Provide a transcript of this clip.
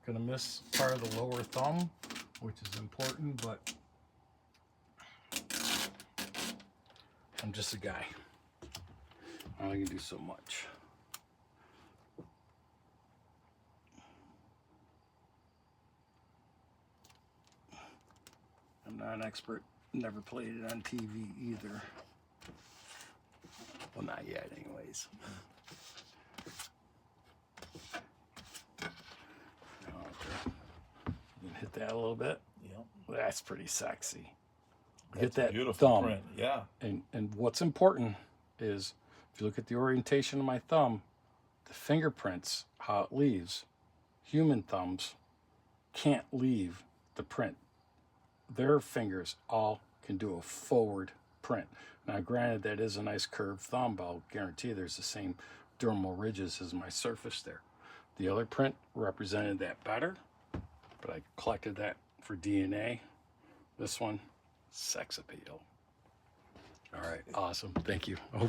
Gonna miss part of the lower thumb, which is important, but I'm just a guy. I only can do so much. I'm not an expert, never played it on TV either. Well, not yet anyways. Okay. You can hit that a little bit. Yep. That's pretty sexy. That's Get that beautiful thumb. print. Yeah. And what's important is, if you look at the orientation of my thumb, the fingerprints, how it leaves, human thumbs can't leave the print. Their fingers all can do a forward print. Now, granted, that is a nice curved thumb, but I'll guarantee there's the same dermal ridges as my surface there. The other print represented that better, but I collected that for DNA. This one, sex appeal. All right, awesome. Thank you. Hopefully